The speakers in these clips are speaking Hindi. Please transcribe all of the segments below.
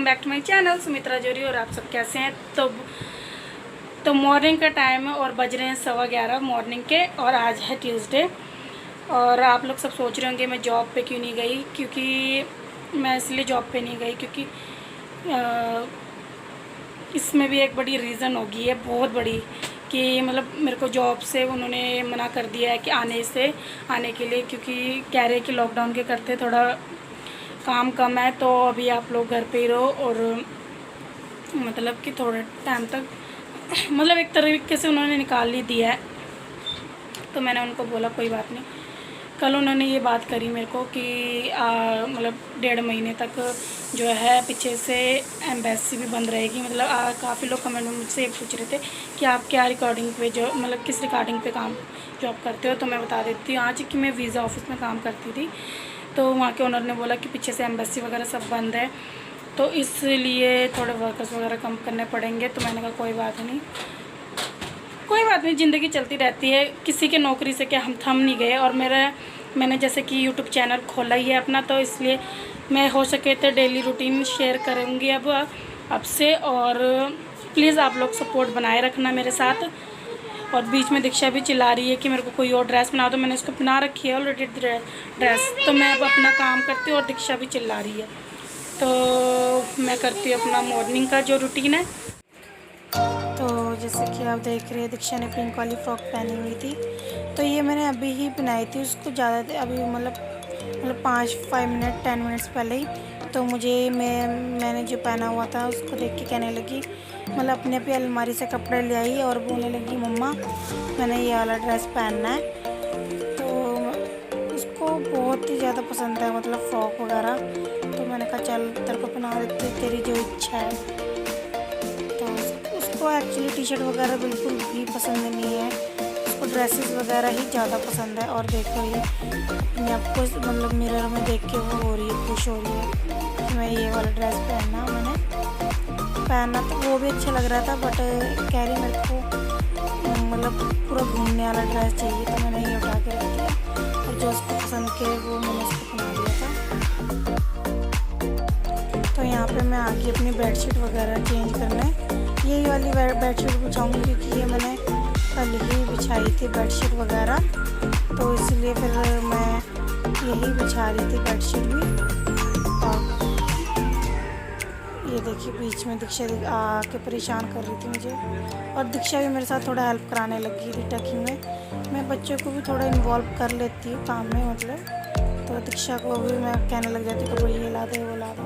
Back to my channel Sumitra Jori. और आप सब कैसे हैं? तो मॉर्निंग का टाइम है और बज रहे हैं 11:15 मॉर्निंग के। और आज है ट्यूसडे। और आप लोग सब सोच रहे होंगे मैं जॉब पे क्यों नहीं गई। क्योंकि मैं इसलिए जॉब पे नहीं गई क्योंकि इसमें भी एक बड़ी रीज़न होगी है, बहुत बड़ी, कि मतलब मेरे को जॉब से उन्होंने मना कर दिया है कि आने के लिए, क्योंकि कह रहे कि लॉकडाउन के करते थोड़ा काम कम है, तो अभी आप लोग घर पे ही रहो। और मतलब कि थोड़े टाइम तक मतलब एक तरीके से उन्होंने निकाल ही दिया है। तो मैंने उनको बोला कोई बात नहीं। कल उन्होंने ये बात करी मेरे को कि मतलब 1.5 महीने तक जो है पीछे से एम्बेसी भी बंद रहेगी। मतलब काफ़ी लोग कमेंट में मुझसे ये पूछ रहे थे कि आप क्या रिकॉर्डिंग पे जो मतलब किस रिकॉर्डिंग पे काम जॉब करते हो। तो मैं बता देती हूँ आज कि मैं वीज़ा ऑफिस में काम करती थी। तो वहाँ के ओनर ने बोला कि पीछे से एम्बेसी वगैरह सब बंद है, तो इसलिए थोड़े वर्कर्स वगैरह कम करने पड़ेंगे। तो मैंने कहा कोई बात नहीं, कोई बात नहीं, ज़िंदगी चलती रहती है। किसी के नौकरी से क्या हम थम नहीं गए। और मैंने जैसे कि यूट्यूब चैनल खोला ही है अपना, तो इसलिए मैं हो सके तो डेली रूटीन शेयर करूँगी अब से। और प्लीज़ आप लोग सपोर्ट बनाए रखना मेरे साथ। और बीच में दीक्षा भी चिल्ला रही है कि मेरे को कोई और ड्रेस बना दो। मैंने उसको बना रखी है ऑलरेडी ड्रेस, तो मैं अब अपना काम करती हूँ और दीक्षा भी चिल्ला रही है। तो मैं करती हूँ अपना मॉर्निंग का जो रूटीन है। तो जैसे कि आप देख रहे हैं दीक्षा ने पिंक वाली फ्रॉक पहनी हुई थी। तो ये मैंने अभी ही बनाई थी, उसको ज़्यादा अभी मतलब 5 मिनट 10 मिनट्स पहले ही। तो मैंने जो पहना हुआ था उसको देख के कहने लगी, मतलब अपने पे अलमारी से कपड़े ले आई और बोलने लगी मम्मा मैंने ये वाला ड्रेस पहनना है। तो उसको बहुत ही ज़्यादा पसंद है, मतलब फ्रॉक वगैरह। तो मैंने कहा चल तेरे को पहना देती, तेरी जो इच्छा है। तो उसको एक्चुअली टी शर्ट वगैरह बिल्कुल भी पसंद नहीं है, उसको ड्रेसेस वगैरह ही ज़्यादा पसंद है। और देखो ये अपने आप को मतलब मिरर में देख के वो हो रही है, खुश हो रही है कि मैं ये वाला ड्रेस पहना। तो वो भी अच्छा लग रहा था, बट कह रही मेरे को मतलब पूरा घूमने वाला ड्रेस चाहिए। तो मैंने ये उठा के रख दिया और जो उसको पसंद के वो मैंने उसको बना दिया था। तो यहाँ पे मैं आके अपनी बेडशीट वगैरह चेंज करने यही वाली बेडशीट बिछाऊँगी, क्योंकि ये मैंने कल ही बिछाई थी बेडशीट वगैरह। तो इसलिए फिर मैं यही बिछा रही थी बेडशीट भी। और ये देखिए बीच में दीक्षा आके परेशान कर रही थी मुझे। और दीक्षा भी मेरे साथ थोड़ा हेल्प कराने लगी थी टकिंग में। मैं बच्चों को भी थोड़ा इन्वॉल्व कर लेती हूँ काम में, मतलब। तो दीक्षा को भी मैं कहने लग जाती हूँ कि ये ला दे वो ला दो,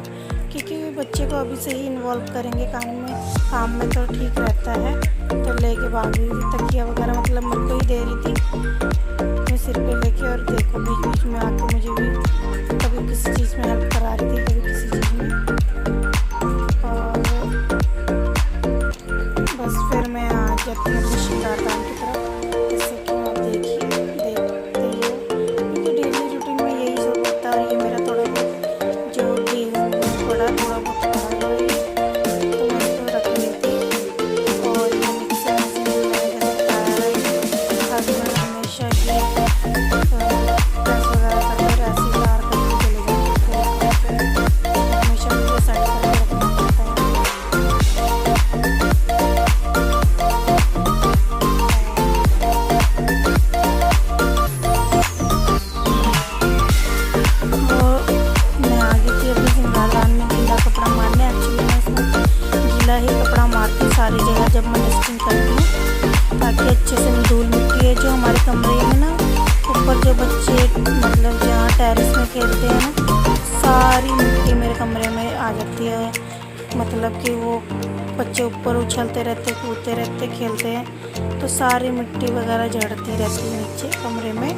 क्योंकि बच्चे को अभी से ही इन्वॉल्व करेंगे काम में तो ठीक रहता है। तो लेके भाग रही थी तकिया वगैरह, मतलब मेरे को ही दे रही थी मैं सिर पे लेके। और देखो बीच बीच में आके मुझे भी कभी किसी चीज़ में हेल्प करा रही थी, कभी किसी चीज़ में। और बस फिर मैं आ जाती हूँ अपनी शिकारदान की तरफ। जैसे कि आप देखते हो क्योंकि डेली रूटीन में यही सब होता है। ये मेरा थोड़ा बहुत जो गेहूँ पड़ा थोड़ा बहुत पड़ा हुआ है, तो मैं इसको रख ली थी। और ये मिक्सर मशीन मैंने जैसे बताया है, हस्बैंड हमेशा ये प्रेस वगैरह करके ऐसे ही बाहर करके चले जाते हैं। हमेशा मुझे सेट करके रखना पड़ता है। मैं आ गई थी अपनी सिंगारदान में गीला कपड़ा मारने। एक्चुअली मैं इसमें गीला ही कपड़ा मारती हूँ सारी जगह जब मैं डस्टिंग करती हूँ, ताकि अच्छे से धूल मिट्टी है जो हमारे कमरे में ना ऊपर जो बच्चे मतलब जहाँ टेरेस में खेलते हैं ना, सारी मिट्टी मेरे कमरे में आ जाती है। मतलब कि वो बच्चे ऊपर उछलते रहते, कूदते रहते, खेलते हैं, तो सारी मिट्टी वगैरह झड़ती रहती है नीचे कमरे में।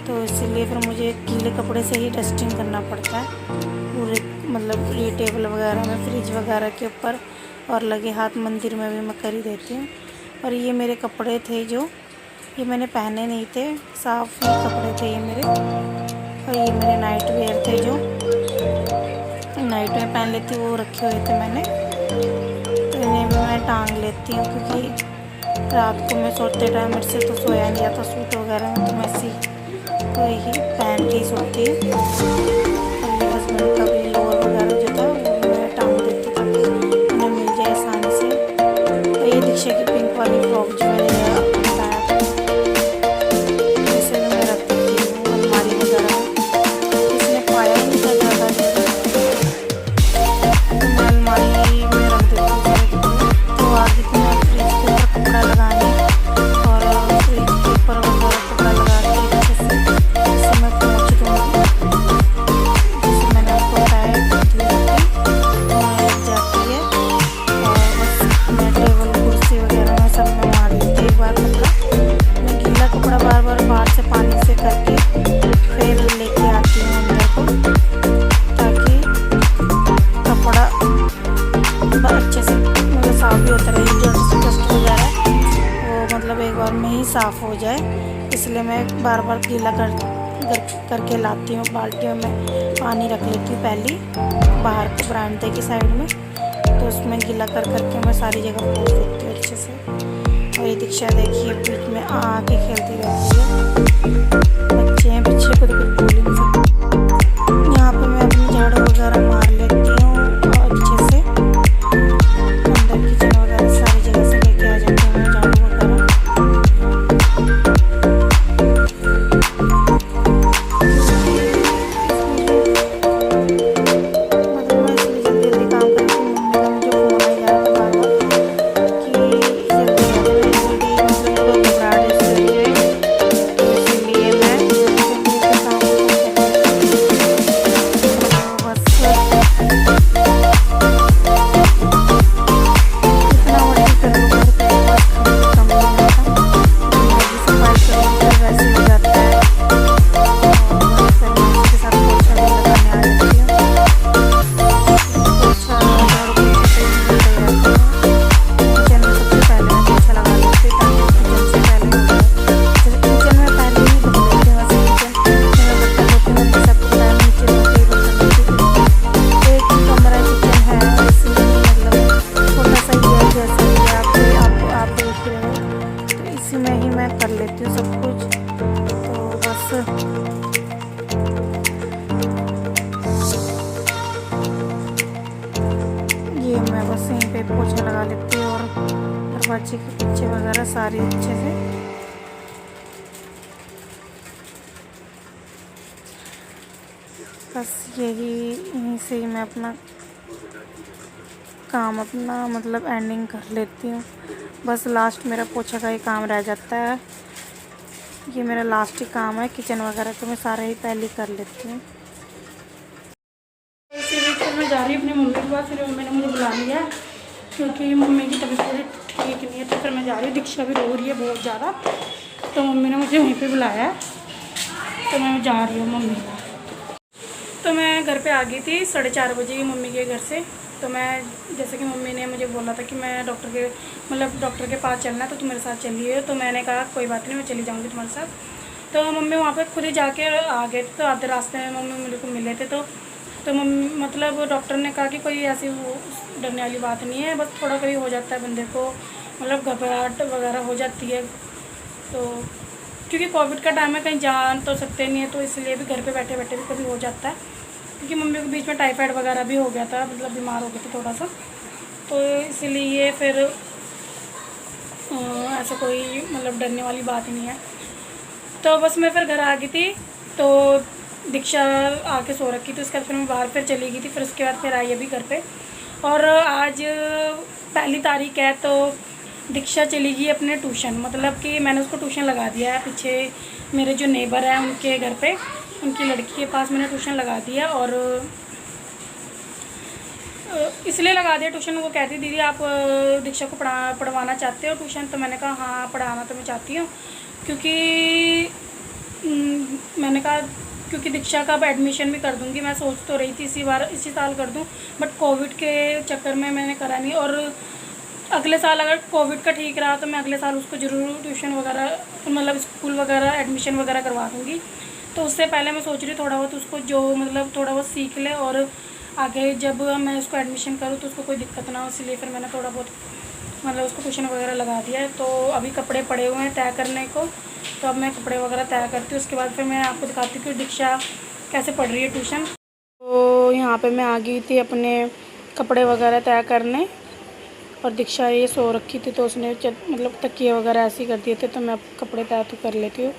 तो इसीलिए फिर मुझे गीले कपड़े से ही डस्टिंग करना पड़ता है पूरे, मतलब ये टेबल वगैरह में, फ्रिज वगैरह के ऊपर, और लगे हाथ मंदिर में भी मैं कर ही देती हूँ। और ये मेरे कपड़े थे जो ये मैंने पहने नहीं थे, साफ़ ही कपड़े थे ये मेरे। और ये मेरे नाइट वेयर थे जो नाइट में पहन लेती हूँ, वो रखे हुए थे मैंने। तो इन्हें भी मैं टांग लेती हूँ, क्योंकि रात को मैं सोते टाइम मेरे से तो सोया नहीं जाता सूट वगैरह में, तो मैं ऐसी तो यही पहन के ही सोती हूँ। और ये हस्बैंड का भी लोअर वगैरह जो था वो मैं टांग देती इसलिए मैं बार बार गीला करके लाती हूँ। बाल्टी में मैं पानी रख लेती हूँ पहले बाहर के बरामदे की साइड में, तो उसमें गीला करके मैं सारी जगह पोंछ देती हूँ अच्छे से। और ये दीक्षा देखिए बीच में आके खेलती रहती है। बच्चे हैं पीछे, कुछ बोल नहीं सकते। यहाँ पे मैं अपनी झाड़ू वगैरह मार लेती हूँ और अच्छे से अंदर किचन वगैरह सारी जगह से लेके आ जाती हूँ मैं झाड़ू वगैरह। कर लेती हूँ सब कुछ। तो बस ये मैं बस यहीं पे पोछा लगा लेती हूँ और दरवाजे के पीछे वगैरह सारी अच्छे से। बस यहीं से ही मैं अपना काम मतलब एंडिंग कर लेती हूँ। बस लास्ट मेरा पोछा का ही काम रह जाता है। ये मेरा लास्ट ही काम है। किचन वगैरह तो मैं सारा ही पहले कर लेती हूँ। इसी बीच मैं जा रही हूँ अपनी मम्मी के पास। फिर मम्मी ने मुझे बुला लिया क्योंकि मम्मी की तबीयत थोड़ी ठीक नहीं है, तो फिर मैं जा रही हूँ। दीक्षा भी रो रही है बहुत ज़्यादा, तो मम्मी ने मुझे वहीं पे बुलाया है, तो मैं जा रही हूँ मम्मी। तो मैं घर पे आ गई थी 4:30 बजे मम्मी के घर से। तो मैं जैसे कि मम्मी ने मुझे बोला था कि मैं डॉक्टर के पास चलना है, तो तुम मेरे साथ चलिए। तो मैंने कहा कोई बात नहीं, मैं चली जाऊँगी तुम्हारे साथ। तो मम्मी वहाँ पे खुद ही जाके आ गए। तो आधे रास्ते में मम्मी मेरे को मिले थे। तो मम्मी मतलब डॉक्टर ने कहा कि कोई ऐसी वो डरने वाली बात नहीं है, बस थोड़ा कभी हो जाता है बंदे को, मतलब घबराहट वगैरह हो जाती है। तो क्योंकि कोविड का टाइम है, कहीं जान तो सकते नहीं है, तो इसलिए भी घर पे बैठे बैठे भी कभी हो जाता है। क्योंकि मम्मी को बीच में टाइफाइड वगैरह भी हो गया था, मतलब बीमार हो गई थी थोड़ा सा, तो इसीलिए फिर ऐसा कोई मतलब डरने वाली बात नहीं है। तो बस मैं फिर घर आ गई थी। तो दीक्षा आके सो रखी थी, उसके बाद फिर मैं बाहर फिर चली गई थी। फिर उसके बाद फिर आई अभी घर पे। और आज 1 तारीख है, तो दीक्षा चली गई अपने ट्यूशन। मतलब कि मैंने उसको ट्यूशन लगा दिया है पीछे मेरे जो नेबर हैं उनके घर पे, उनकी लड़की के पास मैंने ट्यूशन लगा दिया। और इसलिए लगा दिया ट्यूशन, वो कहती दीदी आप दीक्षा को पढ़वाना चाहते हो ट्यूशन? तो मैंने कहा हाँ पढ़ाना तो मैं चाहती हूँ, क्योंकि मैंने कहा क्योंकि दीक्षा का अब एडमिशन भी कर दूँगी। मैं सोच तो रही थी इसी साल कर दूँ, बट कोविड के चक्कर में मैंने करा नहीं। और अगले साल अगर कोविड का ठीक रहा तो मैं अगले साल उसको ज़रूर ट्यूशन वगैरह मतलब स्कूल वगैरह एडमिशन वगैरह करवा दूँगी। तो उससे पहले मैं सोच रही थोड़ा बहुत उसको जो मतलब थोड़ा बहुत सीख ले, और आगे जब मैं उसको एडमिशन करूँ तो उसको कोई दिक्कत ना हो। इसलिए फिर मैंने थोड़ा बहुत मतलब उसको ट्यूशन वगैरह लगा दिया है। तो अभी कपड़े पड़े हुए हैं तय करने को, तो अब मैं कपड़े वगैरह तय करती हूँ। उसके बाद फिर मैं आपको दिखाती हूँ कि दीक्षा कैसे पढ़ रही है ट्यूशन। तो यहाँ पे मैं आ गई थी अपने कपड़े वगैरह तय करने, और दीक्षा ये सो रखी थी, तो उसने मतलब तकिए वगैरह ऐसे ही कर दिए थे। तो मैं अब कपड़े तय तो कर लेती हूँ।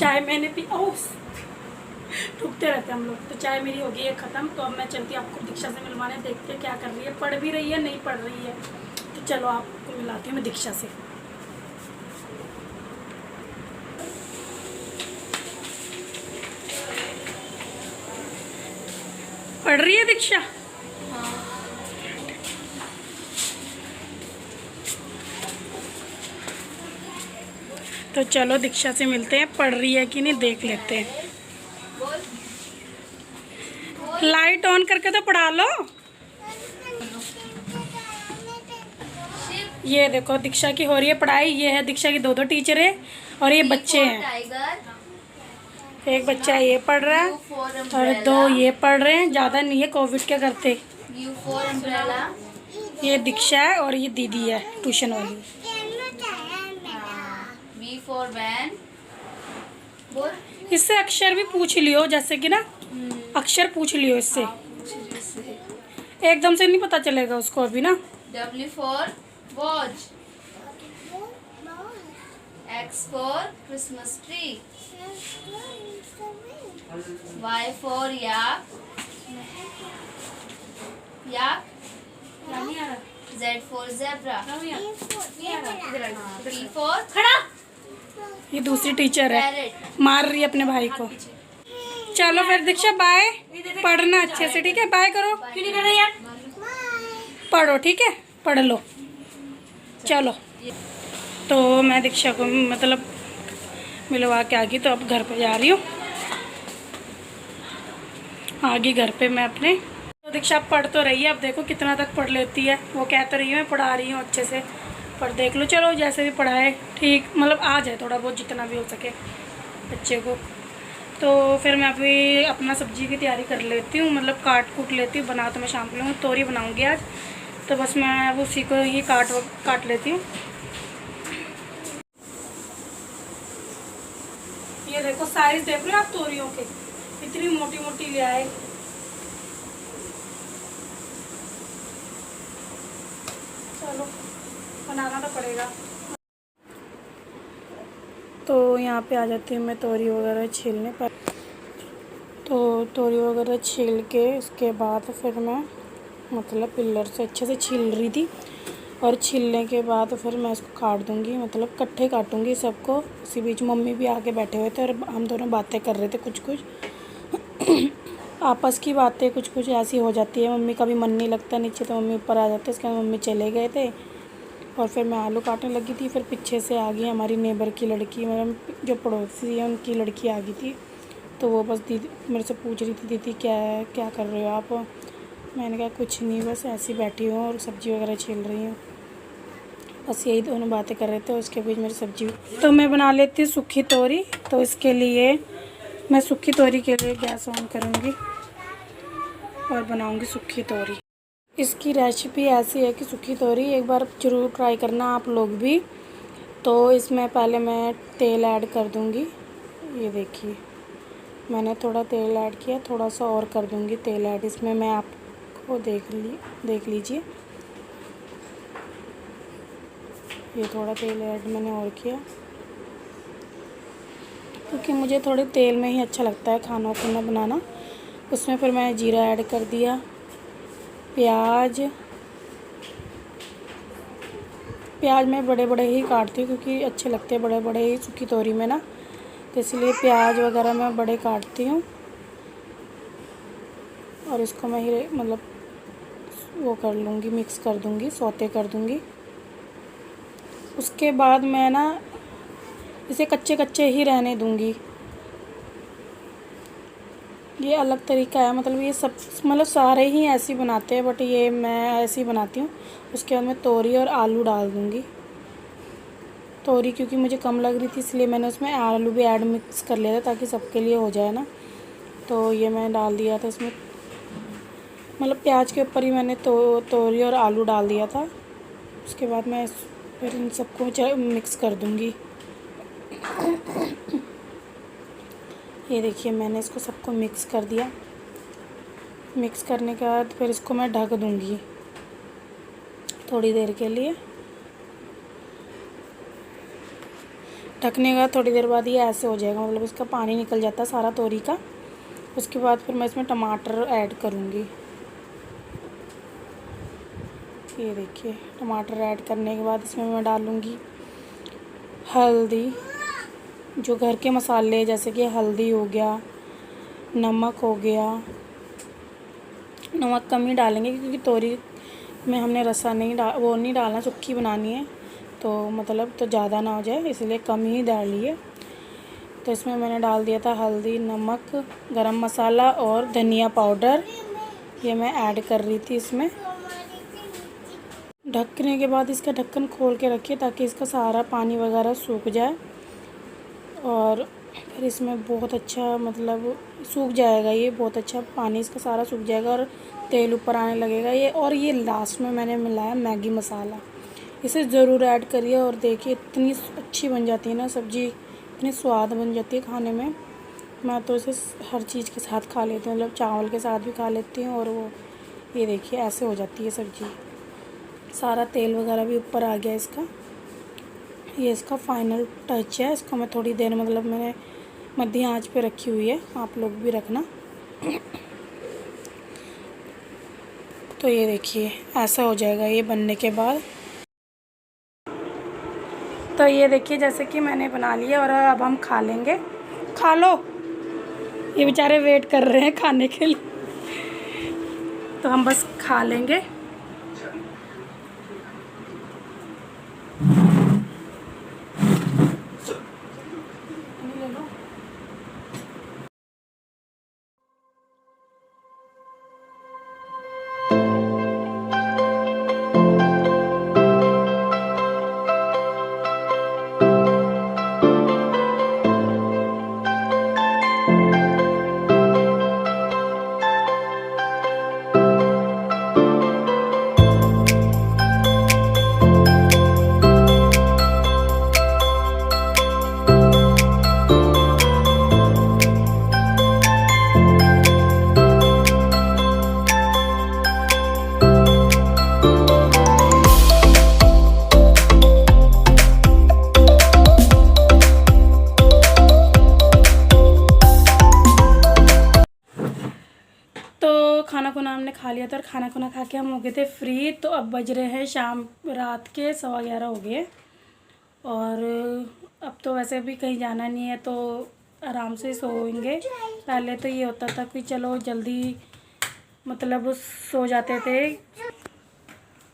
चाय मैंने पी, ओह रुकते रहते हैं हम लोग। तो चाय मेरी हो गई है ख़त्म। तो अब मैं चलती हूँ आपको दीक्षा से मिलवाने, देखते हैं क्या कर रही है, पढ़ भी रही है नहीं पढ़ रही है। तो चलो आपको मिलाती हूँ मैं दीक्षा से। पढ़ रही है दीक्षा? तो चलो दीक्षा से मिलते हैं, पढ़ रही है कि नहीं देख लेते हैं। लाइट ऑन करके तो पढ़ा लो। ये देखो दीक्षा की हो रही है पढ़ाई। ये है दीक्षा की दो टीचर है और ये बच्चे हैं। एक बच्चा ये पढ़ रहा है और दो ये पढ़ रहे हैं। ज़्यादा नहीं है, कोविड के करते। ये दीक्षा है और ये दीदी है ट्यूशन वाली। इससे अक्षर भी पूछ लियो, जैसे कि ना अक्षर पूछ लियो इससे, एकदम से नहीं पता चलेगा उसको अभी ना। W for watch. X for Christmas tree. Y for yak. Yak. Z for zebra. P for खड़ा. ये दूसरी टीचर है, Parrot. मार रही है अपने भाई को। चलो फिर दीक्षा बाय, पढ़ना अच्छे से, ठीक है? बाय करो। क्यों नहीं कर रही यार? पढ़ो, ठीक है? पढ़ लो। चलो तो मैं दीक्षा को मतलब मिलवा के आ गई, तो अब घर पे जा रही हूँ। आ गई घर पे मैं अपने। तो दीक्षा पढ़ तो रही है, अब देखो कितना तक पढ़ लेती है। वो कह तो रही है मैं पढ़ा रही हूँ अच्छे से, पर देख लो। चलो जैसे भी पढ़ाए ठीक, मतलब आ जाए थोड़ा बहुत, जितना भी हो सके बच्चे को। तो फिर मैं अभी अपना सब्जी की तैयारी कर लेती हूँ, मतलब काट कूट लेती हूँ। बना तो मैं शाम को लूँगी, तोरी बनाऊँगी आज, तो बस मैं अब उसी को ही काट लेती हूँ। ये देखो साइज देख रहे हो आप तोरियों के, इतनी मोटी मोटी ले आए। चलो बनाना तो पड़ेगा। तो यहाँ पे आ जाती हूँ मैं तोरी वगैरह छीलने पर। तो तोरी वगैरह छील के उसके बाद फिर मैं मतलब पिल्लर से अच्छे से छील रही थी, और छीलने के बाद फिर मैं इसको काट दूँगी, मतलब इकट्ठे काटूँगी सबको। इसी बीच मम्मी भी आके बैठे हुए थे और हम दोनों बातें कर रहे थे, कुछ आपस की बातें कुछ ऐसी हो जाती है। मम्मी का भी मन नहीं लगता नीचे, तो मम्मी ऊपर आ जाते, इसके बाद मम्मी चले गए थे। और फिर मैं आलू काटने लगी थी, फिर पीछे से आ गई हमारी नेबर की लड़की, मतलब जो पड़ोसी है उनकी लड़की आ गई थी। तो वो बस दीदी मेरे से पूछ रही थी, दीदी क्या कर रहे हो आप? मैंने कहा कुछ नहीं, बस ऐसी बैठी हूँ और सब्ज़ी वगैरह छील रही हूँ। बस यही दोनों बातें कर रहे थे, उसके बीच मेरी सब्ज़ी। तो मैं बना लेती हूँ सूखी तोरी। तो इसके लिए मैं सूखी तोरी के लिए गैस ऑन करूँगी और बनाऊँगी सूखी तोरी। इसकी रेसिपी ऐसी है कि सूखी तोरी एक बार ज़रूर ट्राई करना आप लोग भी। तो इसमें पहले मैं तेल ऐड कर दूँगी। ये देखिए मैंने थोड़ा तेल ऐड किया, थोड़ा सा और कर दूँगी तेल ऐड इसमें। मैं आपको देख लीजिए, ये थोड़ा तेल ऐड मैंने और किया, क्योंकि मुझे थोड़े तेल में ही अच्छा लगता है खाना खुना बनाना। उसमें फिर मैंने जीरा ऐड कर दिया, प्याज मैं बड़े बड़े ही काटती हूँ, क्योंकि अच्छे लगते हैं बड़े बड़े ही सूखी तोरी में ना, तो इसलिए प्याज वगैरह मैं बड़े काटती हूँ। और इसको मैं ही मतलब वो कर लूँगी, मिक्स कर दूँगी, सौते कर दूँगी। उसके बाद मैं ना इसे कच्चे कच्चे ही रहने दूँगी। ये अलग तरीका है, मतलब ये सब मतलब सारे ही ऐसे बनाते हैं, बट ये मैं ऐसे ही बनाती हूँ। उसके बाद मैं तोरी और आलू डाल दूँगी। तोरी क्योंकि मुझे कम लग रही थी, इसलिए मैंने उसमें आलू भी ऐड मिक्स कर लिया था, ताकि सबके लिए हो जाए ना। तो ये मैं डाल दिया था इसमें, मतलब प्याज के ऊपर ही मैंने तोरी और आलू डाल दिया था। उसके बाद मैं फिर इन सबको मिक्स कर दूँगी। ये देखिए मैंने इसको सबको मिक्स कर दिया। मिक्स करने के बाद फिर इसको मैं ढक दूँगी थोड़ी देर के लिए। ढकने का थोड़ी देर बाद ये ऐसे हो जाएगा, मतलब इसका पानी निकल जाता है सारा तोरी का। उसके बाद फिर मैं इसमें टमाटर ऐड करूँगी। ये देखिए, टमाटर ऐड करने के बाद इसमें मैं डालूँगी हल्दी, जो घर के मसाले जैसे कि हल्दी हो गया, नमक हो गया। नमक कम ही डालेंगे क्योंकि तोरी में हमने रसा नहीं डालना, सुक्की बनानी है तो मतलब तो ज़्यादा ना हो जाए, इसलिए कम ही डालिए। तो इसमें मैंने डाल दिया था हल्दी, नमक, गरम मसाला और धनिया पाउडर, ये मैं ऐड कर रही थी इसमें। ढकने के बाद इसका ढक्कन खोल के रखिए ताकि इसका सारा पानी वगैरह सूख जाए और फिर इसमें बहुत अच्छा मतलब सूख जाएगा, ये बहुत अच्छा पानी इसका सारा सूख जाएगा और तेल ऊपर आने लगेगा ये। और ये लास्ट में मैंने मिलाया मैगी मसाला, इसे ज़रूर ऐड करिए। और देखिए इतनी अच्छी बन जाती है ना सब्ज़ी, इतनी स्वाद बन जाती है खाने में। मैं तो इसे हर चीज़ के साथ खा लेती हूँ, मतलब चावल के साथ भी खा लेती हूँ। और वो ये देखिए ऐसे हो जाती है सब्ज़ी, सारा तेल वगैरह भी ऊपर आ गया इसका। ये इसका फाइनल टच है। इसको मैं थोड़ी देर मतलब मैंने मध्य आंच पे रखी हुई है, आप लोग भी रखना। तो ये देखिए ऐसा हो जाएगा ये बनने के बाद। तो ये देखिए जैसे कि मैंने बना लिया और अब हम खा लेंगे। खा लो, ये बेचारे वेट कर रहे हैं खाने के लिए, तो हम बस खा लेंगे। खाना खुना हमने खा लिया था और खाना खुना खा के हम हो गए थे फ्री। तो अब बज रहे हैं शाम, रात के 11:15 हो गए। और अब तो वैसे भी कहीं जाना नहीं है तो आराम से सोएंगे। पहले तो ये होता था कि चलो जल्दी मतलब सो जाते थे,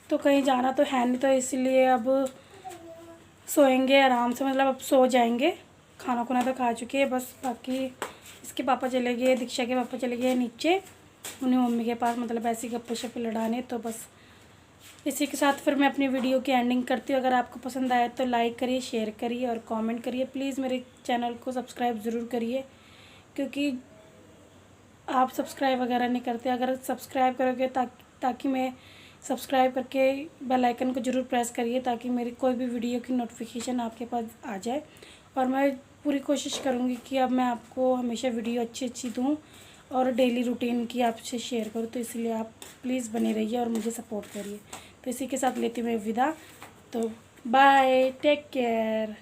तो कहीं जाना तो है नहीं, तो इसलिए अब सोएंगे आराम से, मतलब अब सो जाएंगे। खाना खुना तो खा चुके हैं, बस बाकी इसके पापा चले गए, दीक्षा के पापा चले गए नीचे, उन्हें मम्मी के पास मतलब ऐसी गप्पे शप्पे लड़ाने। तो बस इसी के साथ फिर मैं अपनी वीडियो की एंडिंग करती हूँ। अगर आपको पसंद आया तो लाइक करिए, शेयर करिए और कमेंट करिए। प्लीज़ मेरे चैनल को सब्सक्राइब ज़रूर करिए, क्योंकि आप सब्सक्राइब वगैरह नहीं करते। अगर सब्सक्राइब करोगे ताकि मैं सब्सक्राइब करके बेल आइकन को ज़रूर प्रेस करिए ताकि मेरी कोई भी वीडियो की नोटिफिकेशन आपके पास आ जाए। और मैं पूरी कोशिश करूँगी कि अब मैं आपको हमेशा वीडियो अच्छी दूँ और डेली रूटीन की आपसे शेयर करूँ। तो इसलिए आप प्लीज़ बने रहिए और मुझे सपोर्ट करिए। तो इसी के साथ लेती हूँ मैं विदा। तो बाय, टेक केयर।